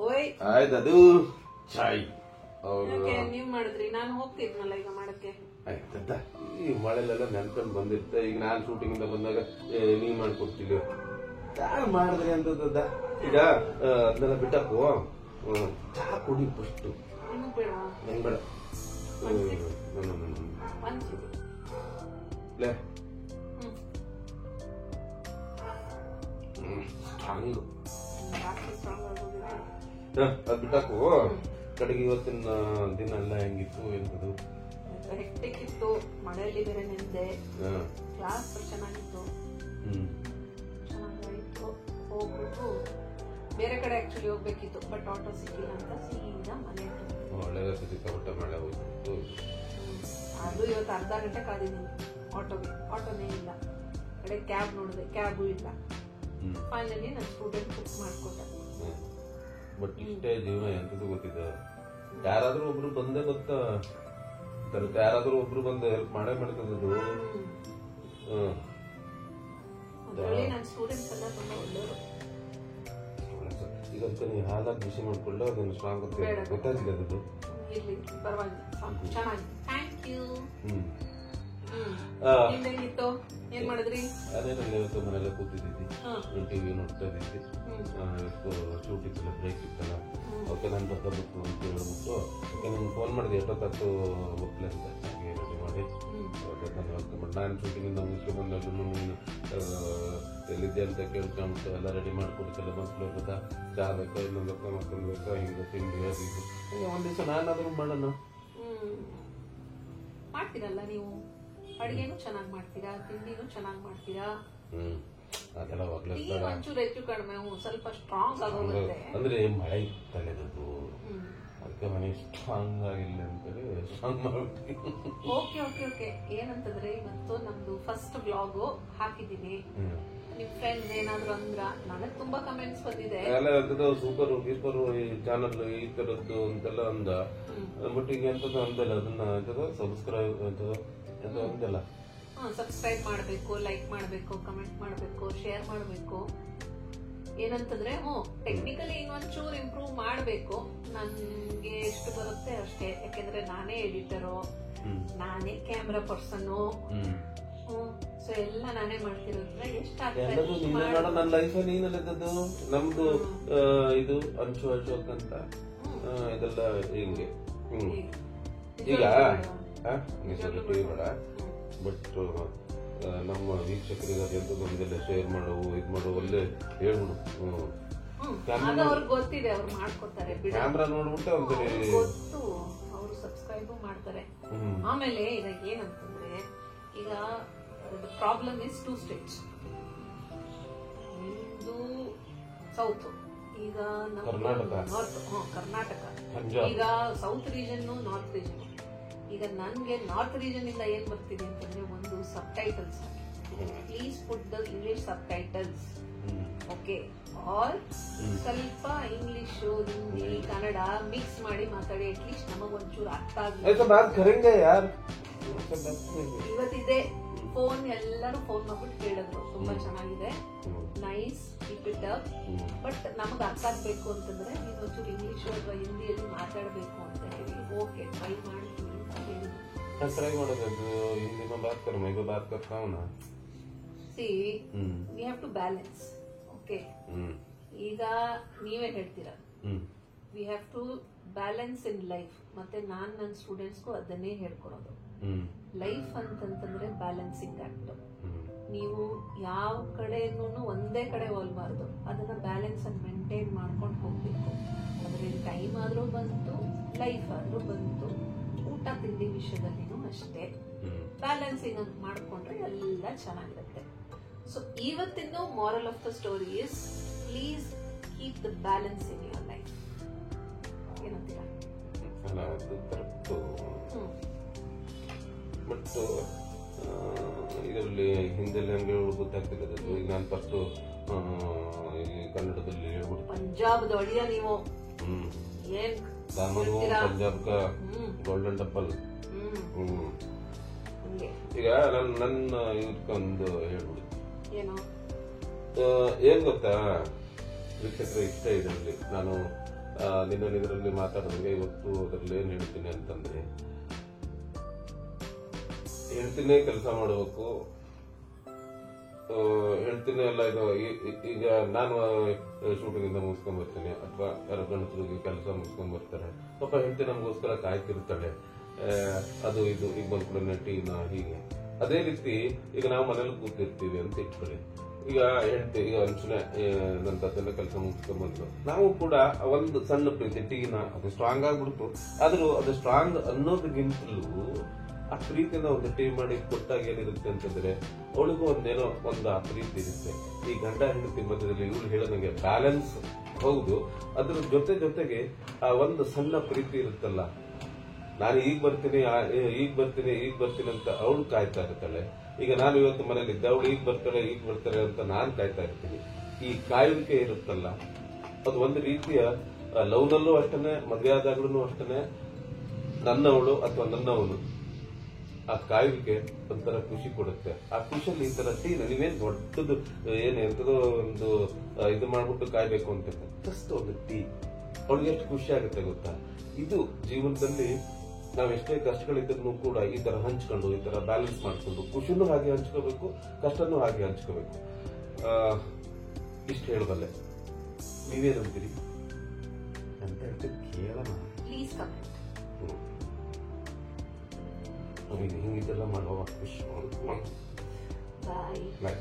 ಓಯ್ ಆಯ್ತದು ಚಾಯ್ ನೀವ್ ಮಾಡಿದ್ರಿ, ನಾನು ಹೋಗ್ತಿದ್ನಲ್ಲ ಈಗ ಮಾಡಕ್ಕೆ. ಆಯ್ತದ ಈ ಮಳೆಲೆಲ್ಲ ನೆನ್ಕೊಂಡು ಬಂದಿರ್ತೆ. ಈಗ ನಾನ್ ಶೂಟಿಂಗ್ ಇಂದ ಬಂದಾಗ ನೀವ್ ಮಾಡ್ಕೊಡ್ತೀವಿ ಯಾರು ಮಾಡಿದ್ರಿ ಅಂತದ. ಈಗ ಅದನ್ನೆಲ್ಲ ಬಿಟ್ಟಾಕು, ಚಹಾ ಕುಡಿ ಫಸ್ಟ್. ನಿಮಗ್ ಬೇಡ? ನಂಗ್ ಬೇಡ. ಲೇ ಸ್ಟ್ರಾಂಗ್ ಅದ್ ಬಿಟ್ಟಾಕು. ಕಡೆಗೆ ಇವತ್ತಿನ ದಿನ ಎಲ್ಲ ಹೆಂಗಿತ್ತು ಎಂತದು? ಹೆಕ್ಟಿಕ್ ಇತ್ತು, ಮಳೆಯಲ್ಲಿ ಬೇರೆ ನೆಂದೆ. ಕ್ಲಾಸ್ ಚೆನ್ನಾಗಿತ್ತು, ಚೆನ್ನಾಗಾಯ್ತು. ಹೋಗ್ಬಿಟ್ಟು ಬೇರೆ ಕಡೆ ಆಕ್ಚುಲಿ ಹೋಗ್ಬೇಕಿತ್ತು, ಬಟ್ ಆಟೋ ಸಿಕ್ಕಿಲ್ಲ ಅಂತ ಸೀದಾ ಮನೆ. ಒಳ್ಳೆ ಸಿಕ್ಕಾಪಟ್ಟೆ ಮಳೆ ಹೋಯ್ತು. ಅದು ಇವತ್ತು ಅರ್ಧ ಗಂಟೆ ಕಾದಿದ್ದೀನಿ ಆಟೋಗೆ, ಆಟೋನೇ ಇಲ್ಲ. ಕಡೆ ಕ್ಯಾಬ್ ನೋಡಿದೆ, ಕ್ಯಾಬು ಇಲ್ಲ. ಫೈನಲಿ ನನ್ನ ಸ್ಟೂಡೆಂಟ್ ಬುಕ್ ಮಾಡ್ಕೊಟ್ಟೆ. ಬಟ್ ಇಷ್ಟೇ ಜೀವನ ಎಂತದ್ದು ಗೊತ್ತಿದೆ. ಯಾರಾದ್ರೂ ಒಬ್ರು ಬಂದೇ ಗೊತ್ತಾ, ಯಾರಾದ್ರೂ ಒಬ್ರು ಬಂದು ಹೆಲ್ಪ್ ಮಾಡೇ ಮಾಡ್ತದದು. ನನ್ನ ಸ್ಟೂಡೆಂಟ್ಸ್ ಎಲ್ಲ ತುಂಬಾ ಒಳ್ಳೆಯವರು. ಈಗ ಅದಕ್ಕೆ ನೀವು ಹಾಲಾಗಿ ಬಿಸಿ ಮಾಡ್ಕೊಳ್ಳೋ ಅದನ್ನು ಸ್ಟ್ರಾಂಗ್ ಅಂತ ಗೊತ್ತಾಗಿಲ್ಲ ಅದು. ಇರ್ಲಿ ಪರವಾಗಿಲ್ಲ, ಚೆನ್ನಾಗಿ. Thank you. ಹೇಗಿತ್ತು? ಏನ್ ಮಾಡಿದ್ರಿ? ಅದೇನಲ್ಲಿ ಇವತ್ತು ಮನೆಯಲ್ಲ ಕೂತಿದ್ದೀವಿ, ಟಿವಿ ನೋಡ್ತಾ ಇದ್ದೀವಿ. ಇವತ್ತು ಶೂಟ್ ಇತ್ತಲ್ಲ, ಬ್ರೇಕ್ ಇತ್ತಲ್ಲ. ಓಕೆ ನಾನು ಬರ್ಬೇಕು ಅಂತ ಹೇಳ್ಬಿಟ್ಟು ಓಕೆ ನಿಮ್ಗೆ ಫೋನ್ ಮಾಡಿದೆ ಎಷ್ಟೊತ್ತು ಒಪ್ಲೆ ಅಂತ ಹಾಗೆ ರೆಡಿ ಮಾಡಿ ನಾನು ಶೂಟಿಂಗಿಂದ ಮುಗಿಸ್ಕೊಂಡು ಬಂದಲ್ಲೂ ನೀನು ಎಲ್ಲಿದ್ದೆ ಅಂತ ಕೇಳ್ಕೊಂಬಿಟ್ಟು ಎಲ್ಲ ರೆಡಿ ಮಾಡಿಕೊಡ್ತಲ್ಲ. ಮಕ್ಕಳು ಬೇಕಾ, ಚಹಾ ಬೇಕಾ, ಇನ್ನೊಂದು ಬೇಕಾ, ಮಕ್ಕಳು ಬೇಕಾ, ಹಿಂಗೆ ತಿಂಡಿ ಅದು ಇದು. ಒಂದ್ ದಿವಸ ನಾನಾದ್ರೂ ಮಾಡೋಣ. ಮಾಡ್ತೀರಲ್ಲ ನೀವು, ಅಡಿಗೆನೂ ಚೆನ್ನಾಗಿ ಮಾಡ್ತೀರಾ, ತಿಂಡಿನೂ ಚೆನ್ನಾಗಿ ಮಾಡ್ತೀರಾ. ಅದೆಲ್ಲ ಒಂಚೂರು ಹೆಚ್ಚು ಕಡಿಮೆ ಸ್ವಲ್ಪ ಸ್ಟ್ರಾಂಗ್ ಆಗೋಗುತ್ತೆ. ಅಂದ್ರೆ ಮಳೆ ಇತ್ತಲ್ಲದು, ಅದಕ್ಕೆ ಮನೆ ಸ್ಟ್ರಾಂಗ್ ಆಗಿಲ್ಲ ಅಂತೇಳಿ ಸ್ಟ್ರಾಂಗ್ ಮಾಡ್ಬಿಟ್ಟು. Okay okay okay. ಏನಂತಂದ್ರೆ ಇವತ್ತು ನಮ್ದು ಫಸ್ಟ್ ಬ್ಲಾಗ್ ಹಾಕಿದೀನಿ. ನಿಮ್ ಫ್ರೆಂಡ್ಸ್ ಏನಾದ್ರು ಅಂದ್ರ, ನನಗ್ ತುಂಬಾ ಕಮೆಂಟ್ಸ್ ಬಂದಿದೆ. ಸೂಪರ್ ಗೀಪರ್ ಈ ಚಾನಲ್ ಈ ತರದ್ದು ಅಂತೆಲ್ಲ ಅಂದ. ಬಟ್ ಈಗ ಎಂತದ್ದು ಅಂದಲ್ಲ, ಅದನ್ನ ಸಬ್ಸ್ಕ್ರೈಬ್ ಎಂತ ಅಂದಲ್ಲ. ಸಬ್ಸ್ಕ್ರೈಬ್ ಮಾಡಬೇಕು, ಲೈಕ್ ಮಾಡಬೇಕು, ಕಮೆಂಟ್ ಮಾಡಬೇಕು, ಶೇರ್ ಮಾಡಬೇಕು. ಏನಂತಂದ್ರೆ ಟೆಕ್ನಿಕಲಿ ಇನ್ನೊಂಚೂರು ಇಂಪ್ರೂವ್ ಮಾಡಬೇಕು. ನನ್ಗೆ ಎಷ್ಟು ಬರುತ್ತೆ ಅಷ್ಟೇ, ಯಾಕೆಂದ್ರೆ ನಾನೇ ಎಡಿಟರು, ನಾನೇ ಕ್ಯಾಮ್ರಾ ಪರ್ಸನ್ನು. ಸೊ ಎಲ್ಲ ನಾನೇ ಮಾಡ್ತಿರೋದ್ರಿಂದ ಎಷ್ಟಾಗ್ತದೆ. ನನ್ನ ಲೈಫ್ ನೀನಲ್ಲದ್ದು ನಮ್ದು ಇದು ಅಂಶು ಅಶೋಕ್ ಅಂತ ಇದೆಲ್ಲ ಹಿಂಗೆ. ಈಗ ಟಿವಿ ಬೇಡ, ಬಟ್ ನಮ್ಮ ವೀಕ್ಷಕರಿಗೆ ಎಂತದ್ದು ಒಂದೆಲ್ಲ ಶೇರ್ ಮಾಡವು, ಇದು ಮಾಡವು, ಒಳ್ಳೆ ಹೇಳ್ಬಿಡು. ಗೊತ್ತಿದೆ, ಅವ್ರು ಮಾಡ್ಕೊತಾರೆ. ಕ್ಯಾಮ್ರಾ ನೋಡ್ಬಿಟ್ಟು ಒಂದ್ಸರಿ ಗೊತ್ತು, ಅವ್ರು ಸಬ್ಸ್ಕ್ರೈಬ್ ಮಾಡ್ತಾರೆ. ಆಮೇಲೆ ಈಗ ಏನಂತಂದ್ರೆ, ಈಗ ಪ್ರಾಬ್ಲಮ್ ಇಸ್ 2 states. ಒಂದು ಸೌತ್, ಈಗ ಕರ್ನಾಟಕ, ಈಗ ಸೌತ್ ರೀಜನ್, ನಾರ್ತ್ ರೀಜನ್. ಈಗ ನನ್ಗೆ ನಾರ್ತ್ ರೀಜನ್ ಇಂದ ಏನ್ ಬರ್ತಿದೆ ಅಂತಂದ್ರೆ, ಒಂದು subtitles, please put the English subtitles. Okay, or ಸ್ವಲ್ಪ ಇಂಗ್ಲಿಷ್, ಹಿಂದಿ, ಕನ್ನಡ ಮಿಕ್ಸ್ ಮಾಡಿ ಮಾತಾಡಿ. ಅಟ್ಲೀಸ್ಟ್ ನಮಗ್ ಒಂಚೂರು ಅರ್ಥ ಆಗುತ್ತೆ. ಇವತ್ತಿದೆ ಫೋನ್, ಎಲ್ಲರೂ ಫೋನ್ ಮಾಡ್ಬಿಟ್ಟು ಕೇಳಿದ್ರು, ತುಂಬಾ ಚೆನ್ನಾಗಿದೆ, nice, keep it up. But ನಮಗ್ ಅರ್ಥ ಆಗ್ಬೇಕು ಅಂತಂದ್ರೆ ನೀವು ಒಂಚೂರು ಇಂಗ್ಲಿಷ್ ಅಥವಾ ಹಿಂದಿಯಲ್ಲಿ ಮಾತಾಡ್ಬೇಕು ಅಂತ ಹೇಳಿ. ಓಕೆ, ಟ್ರೈ ಮಾಡ್ತೀನಿ ಅಂತ ಹೇಳಿದ್ರು. ट्राई ಮಾಡೋದು ಹಿಂದಿ में बात कर, मैं भी बात करता हूं ना. See, we have to balance. Okay. ಈಗ ನೀವೇ ಹೇಳ್ತೀರಾ, we have to balance in life. ಮತ್ತೆ ನಾನು ನನ್ನ ಸ್ಟೂಡೆಂಟ್ಸ್ಗೂ ಅದನ್ನೇ ಹೇಳ್ಕೊಡೋದು. ಲೈಫ್ ಅಂತಂತಂದ್ರೆ ಬ್ಯಾಲೆನ್ಸಿಂಗ್ ಆಕ್ಟ್. ನೀವು ಯಾವ ಕಡೆನೂ ಒಂದೇ ಕಡೆ ಹೋಲ್ಬಾರ್ದು, ಅದನ್ನ ಬ್ಯಾಲೆನ್ಸ್ ಅನ್ನು ಮೇಂಟೈನ್ ಮಾಡ್ಕೊಂಡು ಹೋಗ್ಬೇಕು. ಅದ್ರಲ್ಲಿ ಟೈಮ್ ಆದ್ರೂ ಬಂತು, ಲೈಫ್ ಆದ್ರೂ ಬಂತು, ಊಟ ತಿಂಡಿ ವಿಷಯದಲ್ಲಿನೂ ಅಷ್ಟೇ ಬ್ಯಾಲೆನ್ಸಿಂಗ್ ಅಂತ ಮಾಡ್ಕೊಂಡ್ರೆ ಎಲ್ಲ ಚೆನ್ನಾಗಿರುತ್ತೆ. ಸೊ ಇವತ್ತಿನ moral of the story is, please keep the balance in your life. ಏನಂತೀರಾ? ಬಟ್ ಇದರಲ್ಲಿ ಹಿಂದೆಲ್ಲ ಹಂಗೆ ಗೊತ್ತಾಗ್ತಿಲ್ಲ. ಈಗ ನಾನು ಫಸ್ಟ್ ಇಲ್ಲಿ ಕನ್ನಡದಲ್ಲಿ ಹೇಳ್ಬಿಟ್ಟು, ಪಂಜಾಬ್ದ ಒಳ್ಳೆಯ ನೀವು ಏನ್ ಪಂಜಾಬ್ ಗೋಲ್ಡನ್ ಟೆಂಪಲ್. ಈಗ ನನ್ನ ಇವ್ರಿಗೊಂದು ಹೇಳ್ಬಿಡು, ಏನು ಏನ್ ಗೊತ್ತಾ, ವೀಕ್ಷಕರ ಇಷ್ಟ ಇದರಲ್ಲಿ ನಾನು ನಿನ್ನ ಇದರಲ್ಲಿ ಮಾತಾಡಿದಂಗೆ ಇವತ್ತು ಅದರಲ್ಲಿ ಏನ್ ಹೇಳ್ತೀನಿ ಅಂತಂದ್ರೆ, ಹೇಳ್ತೀನಿ ಕೆಲಸ ಮಾಡಬೇಕು, ಹೇಳ್ತೀನಿ ಎಲ್ಲ ಇದು. ಈಗ ನಾನು ಶೂಟಿಂಗ್ ಇಂದ ಮುಗಿಸ್ಕೊಂಡ್ ಬರ್ತೀನಿ, ಅಥವಾ ಯಾರೋ ಗಂಡಸರಿಗೆ ಕೆಲಸ ಮುಗಿಸ್ಕೊಂಡ್ ಬರ್ತಾರೆ, ಪಾಪ ಹೇಳ್ತೀನಿ ನಮಗೋಸ್ಕರ ಕಾಯ್ತಿರ್ತಾಳೆ, ಅದು ಇದು ಈಗ ಬಂದ್ಕೊಳ್ಳಿ ಟೀನ ಹೀಗೆ. ಅದೇ ರೀತಿ ಈಗ ನಾವು ಮನೇಲಿ ಕೂತಿರ್ತೀವಿ ಅಂತ ಇಟ್ಕೊಳ್ಳಿ. ಈಗ ಹೇಳ್ತೀವಿ, ಈಗ ಅಂಚನೆ ನನ್ನ ತಂದೆ ಕೆಲಸ ಮುಗಿಸ್ಕೊಂಡ್ ಬಂದ್ರು, ನಾವು ಕೂಡ ಒಂದು ಸಣ್ಣ ಪ್ರೀತಿ ಟೀನ ಅದು ಸ್ಟ್ರಾಂಗ್ ಆಗ್ಬಿಡ್ತು. ಆದ್ರೂ ಅದು ಸ್ಟ್ರಾಂಗ್ ಅನ್ನೋದಕ್ಕಿಂತಲೂ ಆ ಪ್ರೀತಿನ ಒಂದು ಟೀ ಮಾಡಿ ಕೊಟ್ಟಾಗ ಏನಿರುತ್ತೆ ಅಂತಂದ್ರೆ ಅವಳಿಗೂ ಒಂದೇನೋ ಒಂದು ಆ ಪ್ರೀತಿ ಇರುತ್ತೆ. ಈ ಗಂಡ ಹೆಂಡತಿ ಮಧ್ಯದಲ್ಲಿ ಇವಳು ಹೇಳೋದಂಗೆ ಬ್ಯಾಲೆನ್ಸ್ ಹೌದು, ಅದ್ರ ಜೊತೆಗೆ ಆ ಒಂದು ಸಣ್ಣ ಪ್ರೀತಿ ಇರುತ್ತಲ್ಲ, ನಾನು ಈಗ ಬರ್ತೀನಿ ಅಂತ ಅವಳು ಕಾಯ್ತಾ ಇರ್ತಾಳೆ. ಈಗ ನಾನು ಇವತ್ತು ಮನೇಲಿ ಇದ್ದೆ, ಅವಳು ಈಗ ಬರ್ತಾಳೆ ಅಂತ ನಾನು ಕಾಯ್ತಾ ಇರ್ತೀನಿ. ಈ ಕಾಯುವಿಕೆ ಇರುತ್ತಲ್ಲ, ಅದು ಒಂದು ರೀತಿಯ ಲವ್ನಲ್ಲೂ ಅಷ್ಟೇ, ಮದುವೆ ಆದಾಗ್ಲೂ ಅಷ್ಟೇ, ನನ್ನವಳು ಅಥವಾ ನನ್ನವನು, ಆ ಕಾಯುವಿಕೆ ಒಂಥರ ಖುಷಿ ಕೊಡುತ್ತೆ. ಆ ಖುಷಿಯಲ್ಲಿ ಈ ತರ ಟೀ ನೀವೇನ್ ದೊಡ್ಡದು ಎಂತದೋ ಒಂದು ಇದು ಮಾಡ್ಬಿಟ್ಟು ಕಾಯ್ಬೇಕು ಅಂತ ಜಸ್ಟ್ ಒಂದು ಟೀ ಅವಳಿಗೆ ಎಷ್ಟು ಖುಷಿ ಆಗುತ್ತೆ ಗೊತ್ತಾ. ಇದು ಜೀವನದಲ್ಲಿ ನಾವ್ ಎಷ್ಟೇ ಕಷ್ಟಗಳಿದ್ರು ಕೂಡ ಈ ತರ ಹಂಚ್ಕೊಂಡು, ಈ ತರ ಬ್ಯಾಲೆನ್ಸ್ ಮಾಡ್ಕೊಂಡು, ಖುಷಿನೂ ಹಾಗೆ ಹಂಚ್ಕೋಬೇಕು, ಕಷ್ಟನೂ ಹಾಗೆ ಹಂಚ್ಕೋಬೇಕು. ಇಷ್ಟು ಹೇಳಬಲ್ಲೆ. ನೀವೇನಂತೀರಿ ಅಂತ ಹೇಳ್ತೀವಿ, ಕೇಳೋಣ. ಹಿಂಗಿದೆಲ್ಲ ಮಾಡುವ ಖುಷಿ. ಬಾಯ್.